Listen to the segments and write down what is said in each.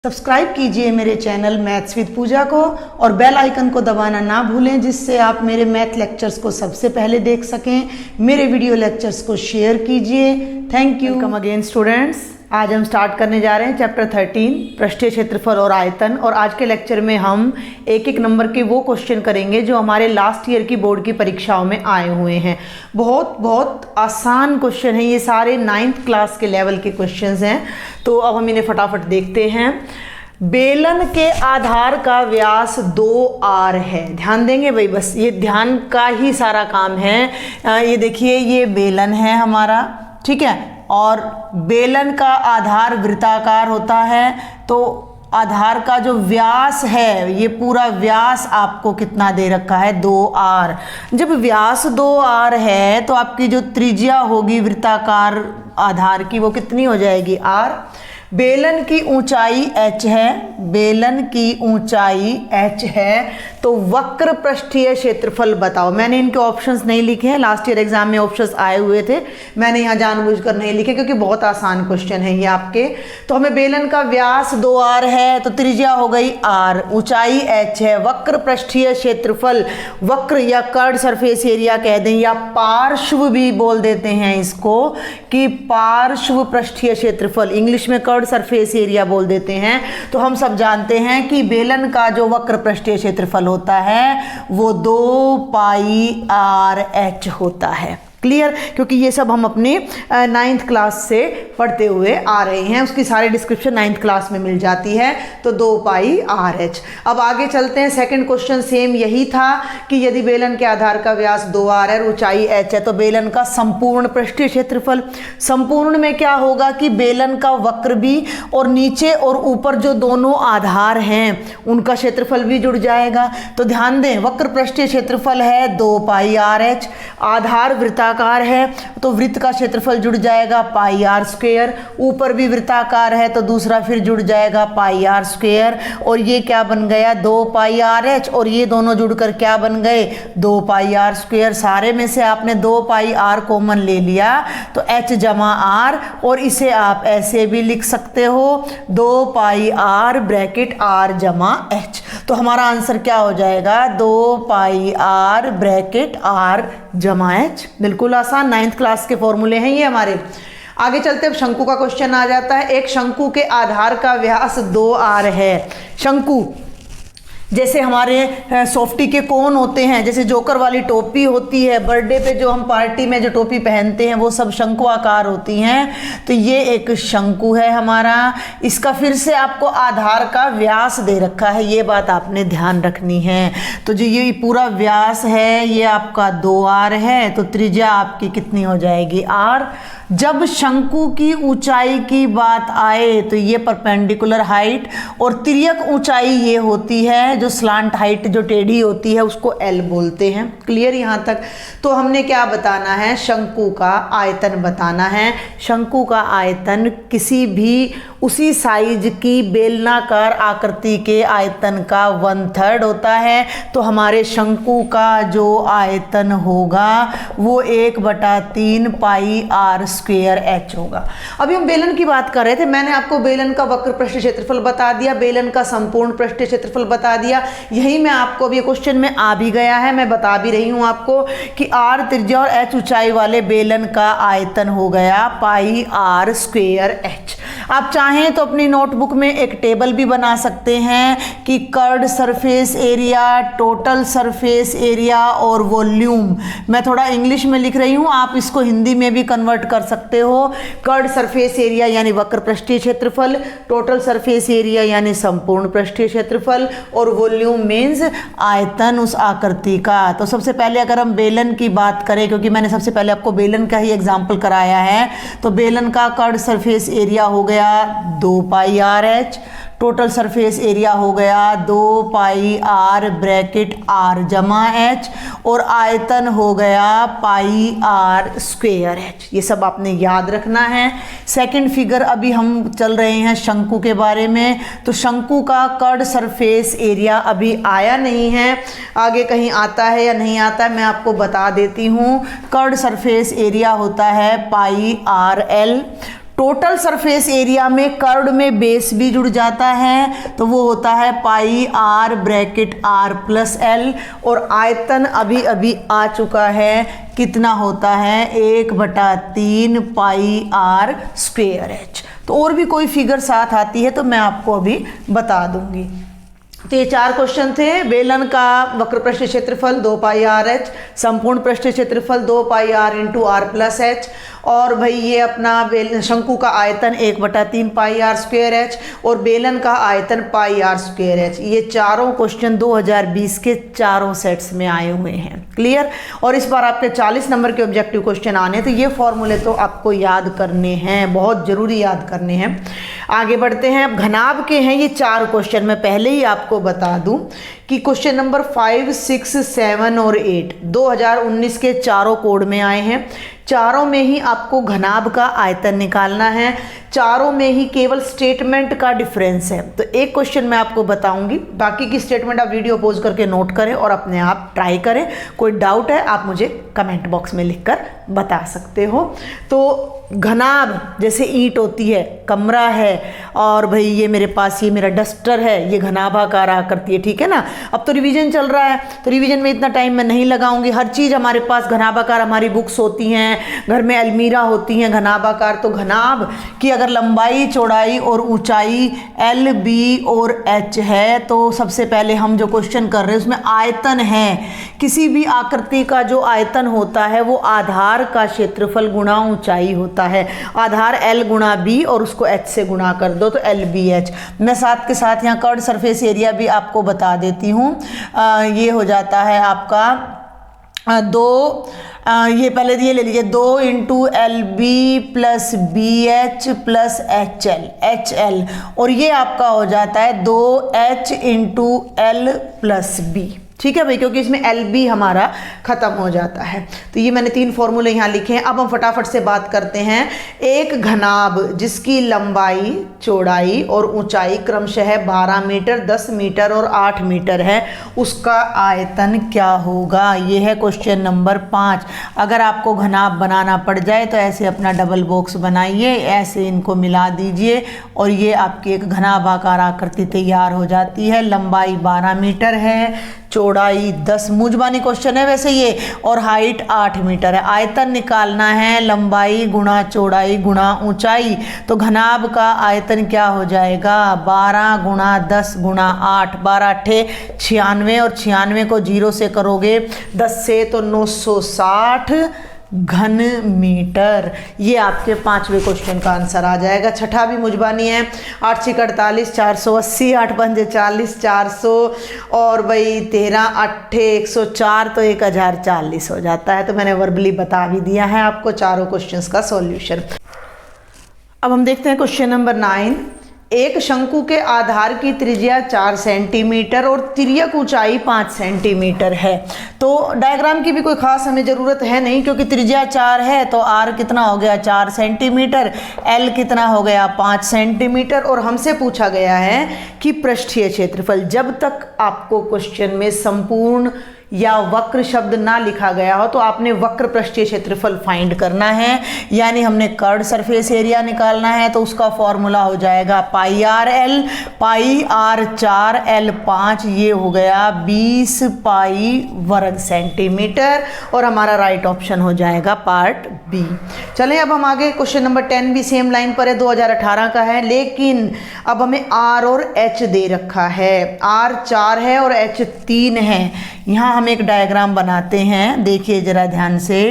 Subscribe कीजिए मेरे channel maths with पूजा को और बेल आइकन को दबाना ना भूलें, जिससे आप मेरे मैथ लेक्चर्स को सबसे पहले देख सकें। मेरे वीडियो लेक्चर्स को शेयर कीजिए। Thank you. Welcome again students. आज हम स्टार्ट करने जा रहे हैं चैप्टर 13 पृष्ठीय क्षेत्रफल और आयतन। और आज के लेक्चर में हम एक एक नंबर के वो क्वेश्चन करेंगे जो हमारे लास्ट ईयर की बोर्ड की परीक्षाओं में आए हुए हैं। बहुत आसान क्वेश्चन है ये, सारे 9th क्लास के लेवल के क्वेश्चंस हैं। तो अब हम इन्हें फटाफट देखते हैं। बेलन के आधार का व्यास 2r है। ध्यान देंगे भाई, बस ये ध्यान का ही सारा काम है। ये देखिए, ये बेलन है हमारा, ठीक है। और बेलन का आधार वृत्ताकार होता है, तो आधार का जो व्यास है, ये पूरा व्यास आपको कितना दे रखा है, 2r। जब व्यास 2r है तो आपकी जो त्रिज्या होगी वृत्ताकार आधार की, वो कितनी हो जाएगी, r। बेलन की ऊंचाई h है, बेलन की ऊंचाई h है। तो वक्र पृष्ठीय क्षेत्रफल बताओ। मैंने इनके ऑप्शंस नहीं लिखे हैं, लास्ट ईयर एग्जाम में ऑप्शंस आए हुए थे, मैंने यहाँ जानबूझकर नहीं लिखे क्योंकि बहुत आसान क्वेश्चन है ये आपके। तो हमें बेलन का व्यास 2r है, तो त्रिज्या हो गई r, ऊंचाई h है। वक्र पृष्ठीय क्षेत्रफल, वक्र या कर्ड सरफेस एरिया कह दें, या पार्श्व भी बोल देते हैं इसको, कि पार्श्व पृष्ठीय क्षेत्रफल, इंग्लिश में कर्ड सरफेस एरिया बोल देते हैं। तो हम सब जानते हैं कि बेलन का जो वक्र पृष्ठीय क्षेत्रफल होता है वो 2πr(h) होता है। क्लियर? क्योंकि ये सब हम अपने 9th क्लास से पढ़ते हुए आ रहे हैं, उसकी सारी डिस्क्रिप्शन 9th क्लास में मिल जाती है। तो 2πr(h). अब आगे चलते हैं। सेकंड क्वेश्चन सेम यही था कि यदि बेलन के आधार का व्यास 2r है, ऊंचाई h है, तो बेलन का संपूर्ण पृष्ठीय क्षेत्रफल। संपूर्ण में क्या होगा कि बेलन का वक्र भी और नीचे और ऊपर जो दोनों आधार हैं उनका क्षेत्रफल भी जुड़ जाएगा। तो ध्यान दें, वक्र पृष्ठीय क्षेत्रफल है 2πr(h), आधार वृत्ताकार है तो वृत्त का क्षेत्रफल जुड़ जाएगा πr²। ऊपर भी वृत्ताकार है तो दूसरा फिर जुड़ जाएगा πr²। और ये क्या बन गया, 2πr(h), और ये दोनों जुड़कर क्या बन गए, 2πr²। सारे में से आपने 2πr कॉमन ले लिया तो h जमा r, और इसे आप ऐसे भी लिख सकते हो 2πr ब्रैकेट r जमा h। तो हमारा आंसर क्या हो जाएगा, 2πr ब्रैकेट r जमा h। बिल्कुल आसान, 9th क्लास के फॉर्मूले हैं ये हमारे। आगे चलते अब शंकु का क्वेश्चन आ जाता है। एक शंकु के आधार का व्यास 2r है। शंकु जैसे हमारे सॉफ्टी के कोन होते हैं, जैसे जोकर वाली टोपी होती है, बर्थडे पे जो हम पार्टी में जो टोपी पहनते हैं वो सब शंकु आकार होती हैं। तो ये एक शंकु है हमारा। इसका फिर से आपको आधार का व्यास दे रखा है, ये बात आपने ध्यान रखनी है। तो जो ये पूरा व्यास है ये आपका 2r है, तो त्रिज्या आपकी कितनी हो जाएगी, r। जब शंकु की ऊंचाई की बात आए तो ये परपेंडिकुलर हाइट, और तिर्यक ऊंचाई ये होती है, जो स्लांट हाइट जो टेढ़ी होती है उसको L बोलते हैं। क्लियर यहाँ तक? तो हमने क्या बताना है, शंकु का आयतन बताना है। शंकु का आयतन किसी भी उसी साइज की बेलनाकार आकृति के आयतन का 1/3 होता है। तो हमारे शंकु का जो आयतन होगा वो 1/3 πr² होगा। अभी हम बेलन की बात कर रहे थे, मैंने आपको बेलन का वक्र पृष्ठीय क्षेत्रफल बता दिया, बेलन का संपूर्ण पृष्ठीय क्षेत्रफल बता दिया। यही मैं आपको अभी क्वेश्चन में आ भी गया है, मैं बता भी रही हूँ आपको कि r त्रिज्या और h ऊंचाई वाले बेलन का आयतन हो गया πr²h। आप चाहें तो अपनी नोटबुक में एक टेबल भी बना सकते हैं कि curved surface area, total surface area और वॉल्यूम। मैं थोड़ा इंग्लिश में लिख रही हूँ, आप इसको हिंदी में भी कन्वर्ट कर सकते हो। कर्ड सरफेस एरिया यानी वक्र पृष्ठीय क्षेत्रफल, टोटल सरफेस एरिया यानी संपूर्ण पृष्ठीय क्षेत्रफल, और वॉल्यूम मीन्स आयतन उस आकृति का। तो सबसे पहले अगर हम बेलन की बात करें, क्योंकि मैंने सबसे पहले आपको बेलन का ही एग्जाम्पल कराया है, तो बेलन का कर्ड सरफेस एरिया हो गया 2πr(h), टोटल सरफेस एरिया हो गया 2πr ब्रैकेट r जमा h, और आयतन हो गया πr²h। ये सब आपने याद रखना है। सेकंड फिगर, अभी हम चल रहे हैं शंकु के बारे में। तो शंकु का कर्ड सरफेस एरिया अभी आया नहीं है, आगे कहीं आता है या नहीं आता है मैं आपको बता देती हूँ। कर्ड सरफेस एरिया होता है πrl, टोटल सरफेस एरिया में कर्व्ड में बेस भी जुड़ जाता है, तो वो होता है pi r bracket r plus l, और आयतन अभी अभी आ चुका है, कितना होता है 1/3 पाई आर स्क्वेयर एच। तो और भी कोई फिगर साथ आती है तो मैं आपको अभी बता दूंगी। तो ये 4 क्वेश्चन थे। बेलन का वक्र पृष्ठ क्षेत्रफल 2 पाई आर एच, संपूर्ण पृष्ठ क्षेत्रफल 2 pi r into r plus h, और भाई ये अपना शंकु का आयतन 1/3 पाई आर स्क्वेयर एच, और बेलन का आयतन पाई आर स्क्वेयर एच। ये चारों क्वेश्चन 2020 के चारों सेट्स में आए हुए हैं। क्लियर। और इस बार आपके 40 नंबर के ऑब्जेक्टिव क्वेश्चन आने, तो ये फॉर्मूले तो आपको याद करने हैं, बहुत जरूरी याद करने हैं। आगे बढ़ते हैं। अब घनाभ के हैं ये 4 क्वेश्चन। मैं पहले ही आपको बता दूं कि क्वेश्चन नंबर 5, 6, 7 और 8 2019 के चारों कोड में आए हैं। चारों में ही आपको घनाभ का आयतन निकालना है, चारों में ही केवल स्टेटमेंट का डिफरेंस है। तो एक क्वेश्चन मैं आपको बताऊंगी, बाकी की स्टेटमेंट आप वीडियो पॉज करके नोट करें और अपने आप ट्राई करें। कोई डाउट है आप मुझे कमेंट बॉक्स में लिखकर बता सकते हो। तो घनाभ जैसे ईंट होती है, कमरा है, और भाई ये मेरे पास ये मेरा डस्टर है, ये घनाभाकार आकृति है, ठीक है ना। अब तो रिवीजन चल रहा है, तो रिवीजन में इतना टाइम मैं नहीं लगाऊंगी। हर चीज़ हमारे पास घनाभाकार, हमारी बुक्स होती हैं, घर में अलमीरा होती हैं घनाभाकार। तो घनाभ की अगर लंबाई, चौड़ाई और ऊंचाई एल, बी और एच है, तो सबसे पहले हम जो क्वेश्चन कर रहे हैं उसमें आयतन है। किसी भी आकृति का जो आयतन होता है वो आधार का क्षेत्रफल गुणा ऊंचाई होता है। आधार एल गुणा बी और उसको एच से गुणा कर दो तो एल बी एच। मैं साथ के साथ यहाँ कर्व्ड सरफेस एरिया भी आपको बता देती हूँ। ये हो जाता है आपका 2, ये पहले ये ले लीजिए 2 into l b plus b h plus h l, और ये आपका हो जाता है 2h into L plus B. ठीक है भाई, क्योंकि इसमें एल बी हमारा खत्म हो जाता है। तो ये मैंने 3 फॉर्मूले यहाँ लिखे हैं। अब हम फटाफट से बात करते हैं। एक घनाभ जिसकी लंबाई, चौड़ाई और ऊंचाई क्रमशः 12 मीटर, 10 मीटर और 8 मीटर है, उसका आयतन क्या होगा? ये है क्वेश्चन नंबर 5। अगर आपको घनाभ बनाना पड़ जाए तो ऐसे अपना डबल बॉक्स बनाइए, ऐसे इनको मिला दीजिए और ये आपकी एक घनाभाकार आकृति तैयार हो जाती है। लंबाई 12 मीटर है, चौड़ाई 10, मुजबानी क्वेश्चन है वैसे ये, और हाइट 8 मीटर है। आयतन निकालना है लंबाई गुणा चौड़ाई गुणा ऊंचाई। तो घनाभ का आयतन क्या हो जाएगा? 12 गुणा 10 गुणा 8, 12 8 96, और 96 को 0 से करोगे 10 से तो 960 घन मीटर। ये आपके 5वें क्वेश्चन का आंसर आ जाएगा। छठा भी मुजबानी है। 8 6 48, 480, 8 5 40, 400, और भाई 13 8 104, तो 1040 हो जाता है। तो मैंने वर्बली बता भी दिया है आपको चारों क्वेश्चंस का सॉल्यूशन। अब हम देखते हैं क्वेश्चन नंबर 9। एक शंकु के आधार की त्रिज्या 4 सेंटीमीटर और तिर्यक ऊंचाई 5 सेंटीमीटर है। तो डायग्राम की भी कोई खास हमें ज़रूरत है नहीं, क्योंकि त्रिज्या 4 है तो आर कितना हो गया 4 सेंटीमीटर, एल कितना हो गया 5 सेंटीमीटर, और हमसे पूछा गया है कि पृष्ठीय क्षेत्रफल। जब तक आपको क्वेश्चन में संपूर्ण या वक्र शब्द ना लिखा गया हो तो आपने वक्र पृष्ठीय क्षेत्रफल फाइंड करना है, यानी हमने कर्व्ड सरफेस एरिया निकालना है। तो उसका फॉर्मूला हो जाएगा pi r l, pi r 4 l 5, ये हो गया 20 पाई वर्ग सेंटीमीटर, और हमारा राइट ऑप्शन हो जाएगा पार्ट बी। चलें अब हम आगे। क्वेश्चन नंबर 10 भी सेम लाइन पर है, 2018 का है, लेकिन अब हमें आर और एच दे रखा है। आर 4 है और एच 3 है। यहाँ हम एक डायग्राम बनाते हैं, देखिए जरा ध्यान से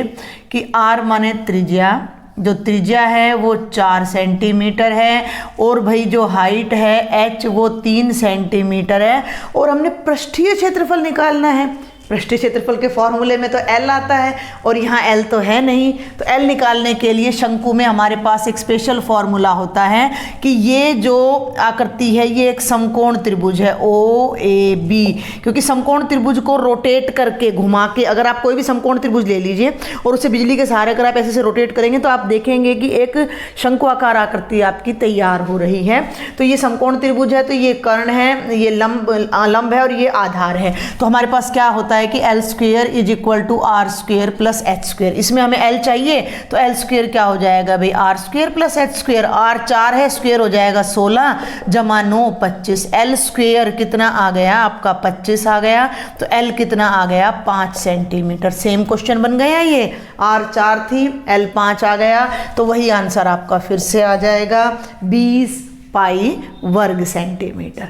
कि आर माने त्रिज्या, जो त्रिज्या है वो 4 सेंटीमीटर है, और भाई जो हाइट है एच वो 3 सेंटीमीटर है, और हमने पृष्ठीय क्षेत्रफल निकालना है। पृष्ठीय क्षेत्रफल के फॉर्मूले में तो एल आता है और यहाँ एल तो है नहीं, तो एल निकालने के लिए शंकु में हमारे पास एक स्पेशल फॉर्मूला होता है कि ये जो आकृति है ये एक समकोण त्रिभुज है ओ ए बी, क्योंकि समकोण त्रिभुज को रोटेट करके घुमा के, अगर आप कोई भी समकोण त्रिभुज ले लीजिए और उसे बिजली के सहारे अगर आप ऐसे से रोटेट करेंगे तो आप देखेंगे कि एक शंकु आकार आकृति आपकी तैयार हो रही है। तो ये समकोण त्रिभुज है, तो ये कर्ण है, ये लंब है और ये आधार है। तो हमारे पास क्या होता है है कि l square is equal to r square plus h square. इसमें हमें एल चाहिए तो एल स्क्वेयर क्या हो जाएगा भाई, r square plus h square. R 4 है, स्क्वेयर हो जाएगा 16 जमा 9 25। एल स्क्वेयर कितना आ गया आपका 25 आ गया, तो एल कितना आ गया 5 सेंटीमीटर। सेम क्वेश्चन बन गया ये, आर 4 थी, एल 5 आ गया, तो वही आंसर आपका फिर से आ जाएगा 20 पाई वर्ग सेंटीमीटर।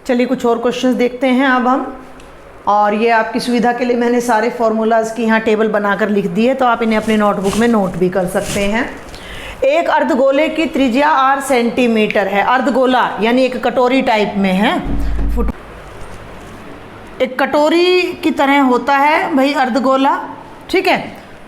चलिए कुछ और क्वेश्चंस देखते हैं अब हम, और ये आपकी सुविधा के लिए मैंने सारे फॉर्मूलाज की यहाँ टेबल बनाकर लिख दी है, तो आप इन्हें अपने नोटबुक में नोट भी कर सकते हैं। एक अर्धगोले की त्रिज्या 8 सेंटीमीटर है। अर्धगोला यानी एक कटोरी टाइप में है, एक कटोरी की तरह होता है भाई अर्धगोला, ठीक है।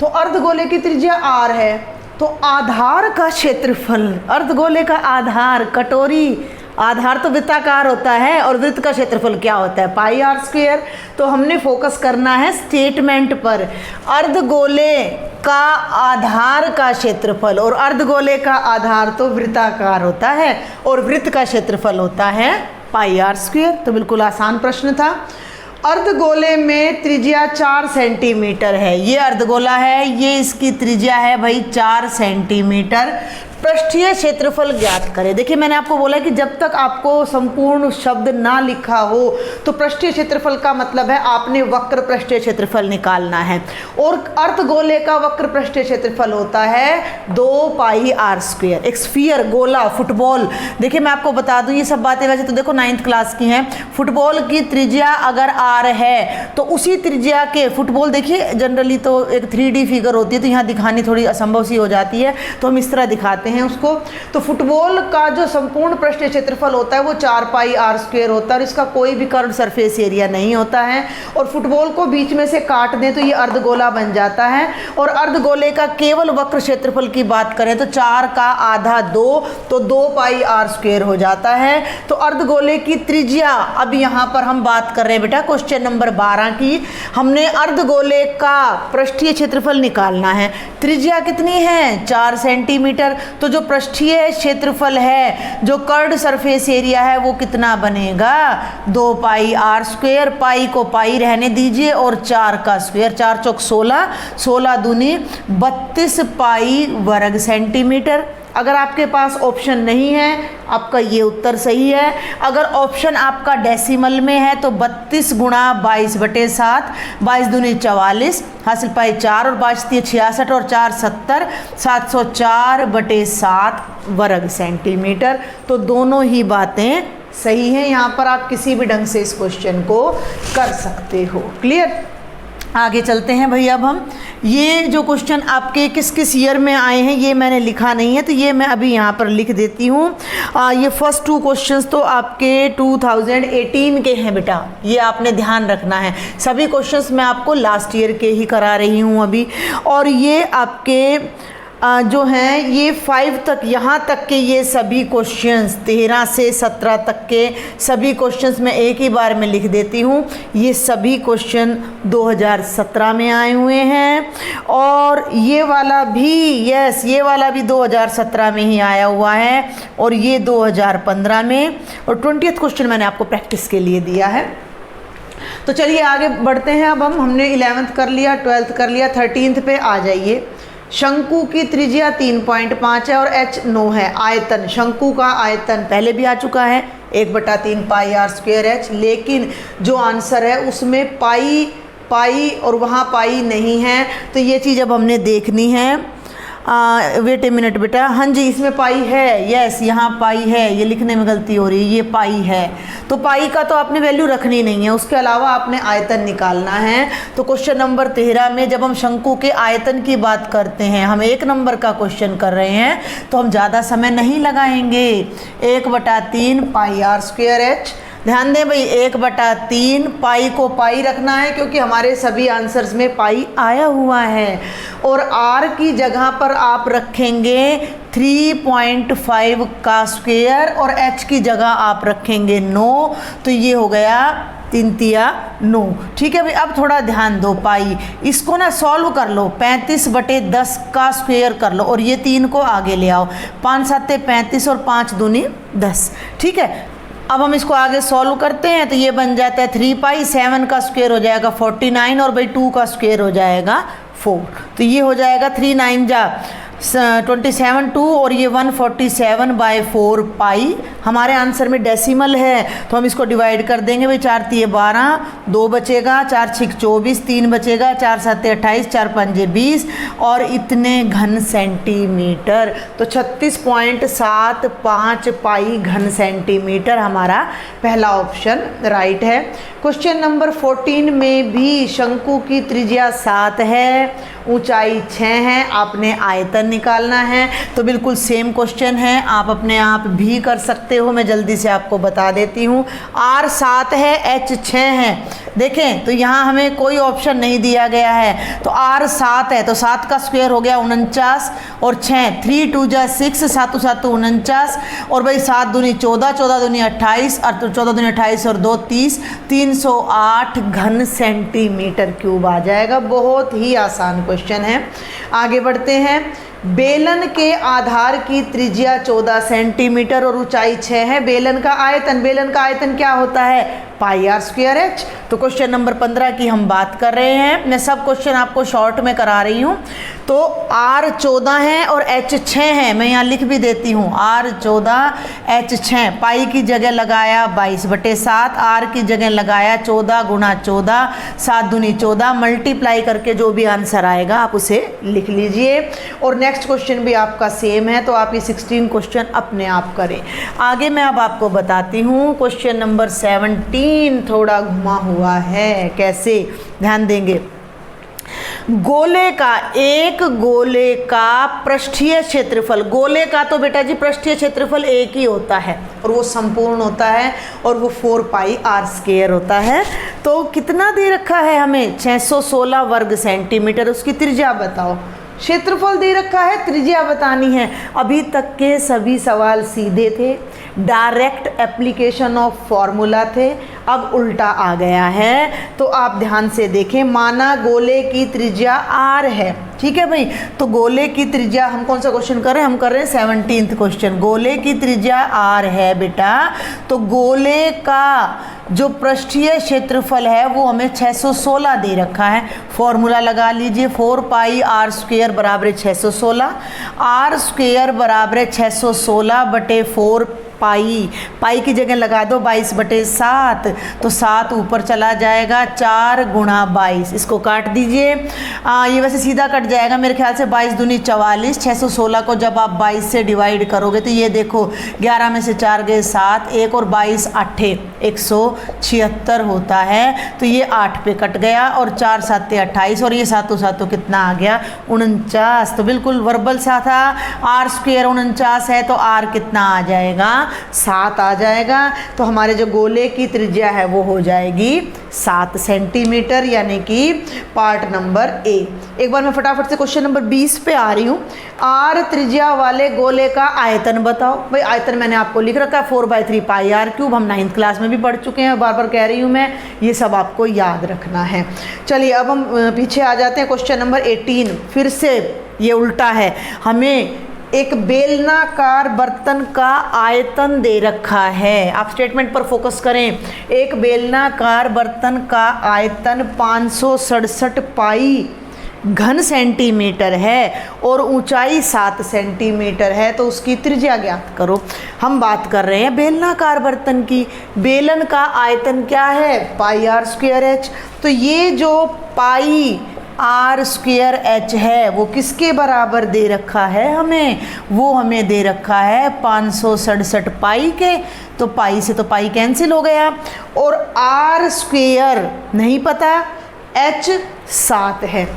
तो अर्धगोले की त्रिज्या r है, तो आधार का क्षेत्रफल, अर्धगोले का आधार, कटोरी आधार तो वृत्ताकार होता है और वृत्त का क्षेत्रफल क्या होता है, पाई आर स्क्वायर। तो हमने फोकस करना है स्टेटमेंट पर, अर्धगोले का आधार का क्षेत्रफल, और अर्धगोले का आधार तो वृत्ताकार होता है और वृत्त का क्षेत्रफल होता है पाई आर स्क्वायर। तो बिल्कुल आसान प्रश्न था। अर्धगोले में त्रिज्या 4 सेंटीमीटर है, ये अर्धगोला है, ये इसकी त्रिज्या है भाई 4 सेंटीमीटर। पृष्ठीय क्षेत्रफल ज्ञात करें। देखिए मैंने आपको बोला कि जब तक आपको संपूर्ण शब्द ना लिखा हो तो पृष्ठीय क्षेत्रफल का मतलब है आपने वक्र पृष्ठीय क्षेत्रफल निकालना है, और अर्धगोले का वक्र पृष्ठीय क्षेत्रफल होता है 2 पाई आर स्क्वायर। एक स्फीयर, गोला, फुटबॉल, देखिए मैं आपको बता दूं ये सब बातें वैसे तो देखो 9th क्लास की हैं। फुटबॉल की त्रिज्या अगर आर है तो उसी त्रिज्या के, फुटबॉल देखिए जनरली तो एक 3D फिगर होती है, तो यहाँ दिखानी थोड़ी असंभव सी हो जाती है, तो हम इस तरह दिखाते हैं उसको। तो फुटबॉल का जो संपूर्ण पृष्ठीय क्षेत्रफल होता है वो 4 पाई आर स्क्वायर होता है, और इसका कोई भी कर्व सरफेस एरिया नहीं होता है। और फुटबॉल को बीच में से काट दें तो ये अर्धगोला बन जाता है। और अर्धगोले का केवल वक्र क्षेत्रफल की बात करें तो 4 का आधा 2, तो 2 पाई आर स्क्वायर हो जाता है। तो अर्धगोले की त्रिज्या, अब यहाँ पर हम बात कर रहे हैं बेटा क्वेश्चन नंबर 12 की, हमने अर्धगोले का पृष्ठीय क्षेत्रफल निकालना है। त्रिज्या कितनी है 4 सेंटीमीटर, तो जो पृष्ठीय क्षेत्रफल है, जो कर्ड सरफेस एरिया है, वो कितना बनेगा 2 पाई आर स्क्वायर। पाई को पाई रहने दीजिए और 4 का स्क्वायर, 4 चौक 16, 16 दूनी 32 पाई वर्ग सेंटीमीटर। अगर आपके पास ऑप्शन नहीं है आपका ये उत्तर सही है। अगर ऑप्शन आपका डेसिमल में है तो 32 गुणा 22/7, 22 दूनी 44, हासिल पाई 4 और 5 66 और 4 70, 704/7 वर्ग सेंटीमीटर। तो दोनों ही बातें सही हैं। यहाँ पर आप किसी भी ढंग से इस क्वेश्चन को कर सकते हो। क्लियर? आगे चलते हैं भाई। अब हम ये जो क्वेश्चन आपके किस किस ईयर में आए हैं ये मैंने लिखा नहीं है, तो ये मैं अभी यहाँ पर लिख देती हूँ। ये फर्स्ट 2 क्वेश्चंस तो आपके 2018 के हैं बेटा, ये आपने ध्यान रखना है। सभी क्वेश्चंस मैं आपको लास्ट ईयर के ही करा रही हूँ अभी। और ये आपके जो हैं ये 5 तक, यहाँ तक के ये सभी क्वेश्चंस 13 से 17 तक के सभी क्वेश्चंस मैं एक ही बार में लिख देती हूँ। ये सभी क्वेश्चन 2017 में आए हुए हैं, और ये वाला भी, यस ये वाला भी 2017 में ही आया हुआ है, और ये 2015 में, और 20th क्वेश्चन मैंने आपको प्रैक्टिस के लिए दिया है। तो चलिए आगे बढ़ते हैं। अब हमने 11th कर लिया, 12th कर लिया, 13th पे आ जाइए। शंकु की त्रिज्या 3.5 है और h 9 है। आयतन, शंकु का आयतन पहले भी आ चुका है 1/3 पाई आर स्क्वायर एच, लेकिन जो आंसर है उसमें पाई और वहाँ पाई नहीं है, तो ये चीज़ अब हमने देखनी है। वेट ए मिनट बेटा, हाँ जी इसमें पाई है, यस यहाँ पाई है, ये लिखने में गलती हो रही है, ये पाई है। तो पाई का तो आपने वैल्यू रखनी नहीं है, उसके अलावा आपने आयतन निकालना है। तो क्वेश्चन नंबर 13 में जब हम शंकु के आयतन की बात करते हैं, हम 1 नंबर का क्वेश्चन कर रहे हैं, तो हम ज़्यादा समय नहीं लगाएंगे। 1/3 पाई आर स्क्वायर एच, ध्यान दें भाई 1/3 पाई को पाई रखना है क्योंकि हमारे सभी आंसर्स में पाई आया हुआ है, और आर की जगह पर आप रखेंगे 3.5 का स्क्वायर और एच की जगह आप रखेंगे 9, तो ये हो गया 3 तिया 9। ठीक है भाई, अब थोड़ा ध्यान दो। पाई इसको ना सॉल्व कर लो, 35/10 का स्क्वायर कर लो, और ये 3 को आगे ले आओ, 5 7 35 और 5 दूनी 10। ठीक है, अब हम इसको आगे सॉल्व करते हैं तो ये बन जाता है 3 पाई, 7 का स्क्वायर हो जाएगा 49 और भाई 2 का स्क्वायर हो जाएगा 4। तो ये हो जाएगा 3 9 जा 27 2 और ये 147/4 पाई। हमारे आंसर में डेसिमल है तो हम इसको डिवाइड कर देंगे भाई। 4 3 12, 2 बचेगा, 4 6 24, 3 बचेगा, 4 7 28, 4 5 20 और इतने घन सेंटीमीटर। तो 36.75 पाई घन सेंटीमीटर हमारा पहला ऑप्शन राइट है। क्वेश्चन नंबर 14 में भी शंकु की त्रिज्या 7 है, ऊंचाई 6 है, आपने आयतन निकालना है। तो बिल्कुल सेम क्वेश्चन है, आप अपने आप भी कर सकते हो, मैं जल्दी से आपको बता देती हूँ। R 7 है, H 6 है। देखें तो यहाँ हमें कोई ऑप्शन नहीं दिया गया है, तो R 7 है तो 7 का स्क्वायर हो गया 49 और 6 3 2 जा 6, 7 7 49 और भाई 7 दूनी 14, 14 दूनी 28 और 14 दूनी 28 और 2 30, 308 घन सेंटीमीटर क्यूब आ जाएगा। बहुत ही आसान क्वेश्चन है। आगे बढ़ते हैं। बेलन के आधार की त्रिज्या 14 सेंटीमीटर और ऊंचाई 6 है। बेलन का आयतन क्या होता है? Pi are square H. तो क्वेश्चन नंबर 15 की हम बात कर रहे हैं। मैं सब क्वेश्चन आपको शॉर्ट में करा रही हूँ। तो R 14 है और H 6 है, मैं यहाँ लिख भी देती हूँ। R 14 H 6, पाई की जगह लगाया 22/7, R की जगह लगाया 14 गुणा 14, 7 दूनी 14, मल्टीप्लाई करके जो भी आंसर आएगा आप उसे लिख लीजिए। और नेक्स्ट क्वेश्चन भी आपका सेम है, तो आप ये 16 क्वेश्चन अपने आप करें। आगे मैं अब आपको बताती हूँ। क्वेश्चन नंबर 17 थोड़ा घुमा हुआ है, कैसे, ध्यान देंगे। एक गोले का पृष्ठीय क्षेत्रफल, गोले का तो बेटा जी पृष्ठीय क्षेत्रफल एक ही होता है और वो संपूर्ण होता है और वो 4 पाई आर स्क्वायर होता है। तो कितना दे रखा है हमें? 616 वर्ग सेंटीमीटर। उसकी त्रिज्या बताओ। क्षेत्रफल दे रखा है, त्रिज्या बतानी है। अभी तक के सभी सवाल सीधे थे, डायरेक्ट एप्लीकेशन ऑफ फॉर्मूला थे, अब उल्टा आ गया है। तो आप ध्यान से देखें। माना गोले की त्रिज्या r है, ठीक है भाई। तो गोले की त्रिज्या, हम कौन सा क्वेश्चन कर रहे हैं? हम कर रहे हैं 17th क्वेश्चन। गोले की त्रिज्या r है बेटा, तो गोले का जो पृष्ठीय क्षेत्रफल है वो हमें 616 दे रखा है। फॉर्मूला लगा लीजिए, 4 पाई आर स्क्वायर बराबर 616, आर स्क्वायर बराबर 616/4 पाई की जगह लगा दो 22/7, तो 7 ऊपर चला जाएगा, 4 गुणा 22, इसको काट दीजिए। ये वैसे सीधा कट जाएगा मेरे ख्याल से। 22 दूनी 44, 616 को जब आप 22 से डिवाइड करोगे तो ये देखो 11 में से 4 गए 7, 1 और 22 8 176 होता है। तो ये 8 पे कट गया और 4 7 28 और ये 7 7 कितना आ गया? 49। तो बिल्कुल वर्बल सा था। आर स्क्वायर 49 है तो आर कितना आ जाएगा? 7 आ जाएगा। तो हमारे जो गोले की त्रिज्या है वो हो जाएगी 7 सेंटीमीटर, यानी कि पार्ट नंबर ए। एक बार मैं फटाफट से क्वेश्चन नंबर 20 पे आ रही हूँ। आर त्रिज्या वाले गोले का आयतन बताओ। भाई आयतन मैंने आपको लिख रखा है 4/3 पाई आर क्यूब, हम 9th क्लास में भी पढ़ चुके हैं, बार बार कह रही हूँ मैं, ये सब आपको याद रखना है। चलिए अब हम पीछे आ जाते हैं। क्वेश्चन नंबर 18, फिर से ये उल्टा है। हमें एक बेलनाकार बर्तन का आयतन दे रखा है। आप स्टेटमेंट पर फोकस करें। एक बेलनाकार बर्तन का आयतन 567 पाई घन सेंटीमीटर है और ऊंचाई 7 सेंटीमीटर है। तो उसकी त्रिज्या ज्ञात करो। हम बात कर रहे हैं बेलनाकार बर्तन की। बेलन का आयतन क्या है? Pi are square H. तो ये जो पाई आर स्क्वायर एच है वो किसके बराबर दे रखा है हमें? वो हमें दे रखा है 567 पाई के। तो पाई से तो पाई कैंसिल हो गया और आर स्क्वायर नहीं पता, एच 7 है,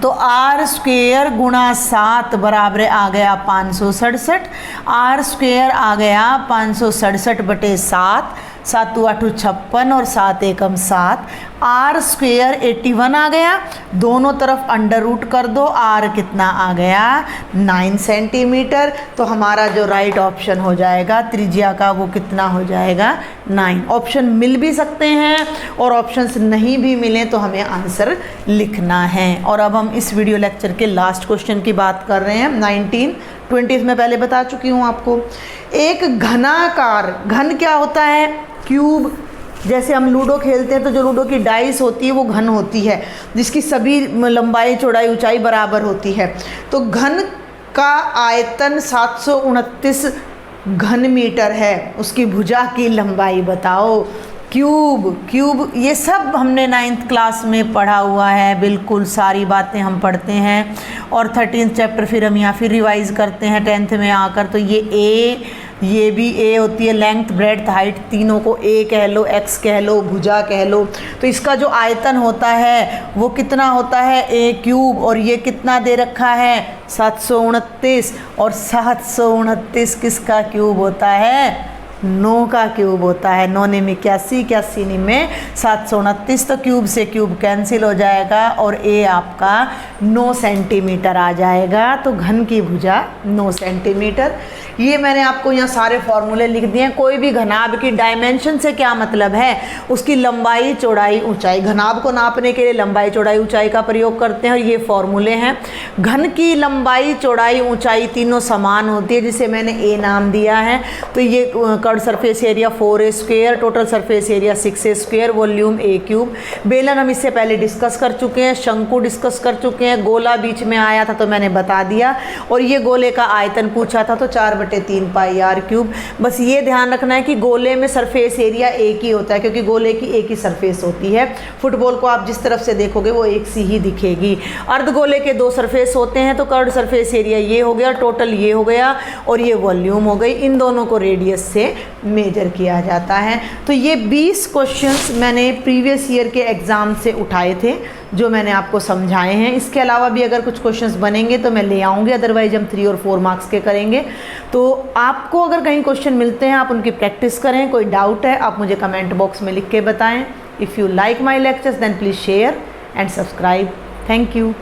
तो आर स्क्वायर गुणा 7 बराबर आ गया 567। आर स्क्वायर आ गया 567/7, 7 8 56 और 7 1 7। आर स्क्वायर 81 आ गया। दोनों तरफ अंडर रूट कर दो, आर कितना आ गया? 9 सेंटीमीटर। तो हमारा जो राइट ऑप्शन हो जाएगा त्रिज्या का वो कितना हो जाएगा? 9। ऑप्शन मिल भी सकते हैं और ऑप्शंस नहीं भी मिले तो हमें आंसर लिखना है। और अब हम इस वीडियो लेक्चर के लास्ट क्वेश्चन की बात कर रहे हैं, 19 20 में पहले बता चुकी हूँ आपको। एक घनाकार, घन क्या होता है? क्यूब। जैसे हम लूडो खेलते हैं तो जो लूडो की डाइस होती है वो घन होती है, जिसकी सभी लंबाई चौड़ाई ऊंचाई बराबर होती है। तो घन का आयतन 729 घन मीटर है, उसकी भुजा की लंबाई बताओ। क्यूब ये सब हमने 9th क्लास में पढ़ा हुआ है, बिल्कुल सारी बातें हम पढ़ते हैं। और 13th चैप्टर फिर हम यहाँ फिर रिवाइज करते हैं 10th में आकर। तो ये भी ए होती है, लेंथ ब्रेड्थ हाइट तीनों को ए कह लो, एक्स कह लो, भुजा कह लो। तो इसका जो आयतन होता है वो कितना होता है? ए क्यूब। और ये कितना दे रखा है? 729। और 729 किसका क्यूब होता है? 9 का क्यूब होता है। 9 ने 81, 81 में 729। तो क्यूब से क्यूब कैंसिल हो जाएगा और ए आपका 9 सेंटीमीटर आ जाएगा। तो घन की भुजा 9 सेंटीमीटर। ये मैंने आपको यहाँ सारे फॉर्मूले लिख दिए हैं। कोई भी घनाभ की डायमेंशन से क्या मतलब है? उसकी लंबाई चौड़ाई ऊंचाई। घनाभ को नापने के लिए लंबाई चौड़ाई ऊंचाई का प्रयोग करते हैं और ये फॉर्मूले हैं। घन की लंबाई चौड़ाई ऊंचाई तीनों समान होती है, जिसे मैंने ए नाम दिया है। तो ये curve surface area 4a square, total surface area 6a square, volume a cube. बेलन हम इससे पहले डिस्कस कर चुके हैं, शंकु डिस्कस कर चुके हैं, गोला बीच में आया था तो मैंने बता दिया। और ये गोले का आयतन पूछा था तो 4/3 पाई आर क्यूब। बस ये ध्यान रखना है कि गोले में सरफेस एरिया एक ही होता है, क्योंकि गोले की एक ही सरफेस होती है। फुटबॉल को आप जिस तरफ से देखोगे वो एक सी ही दिखेगी। अर्धगोले के 2 सरफेस होते हैं, तो कर्व सरफेस एरिया ये हो गया, टोटल ये हो गया और ये वॉल्यूम हो गई। इन दोनों को रेडियस से मेजर किया जाता है। तो ये 20 क्वेश्चंस मैंने प्रीवियस ईयर के एग्ज़ाम से उठाए थे, जो मैंने आपको समझाए हैं। इसके अलावा भी अगर कुछ क्वेश्चंस बनेंगे तो मैं ले आऊँगी, अदरवाइज हम 3 और 4 मार्क्स के करेंगे। तो आपको अगर कहीं क्वेश्चन मिलते हैं आप उनकी प्रैक्टिस करें। कोई डाउट है आप मुझे कमेंट बॉक्स में लिख के बताएं। If you like my lectures then please share and subscribe. Thank you.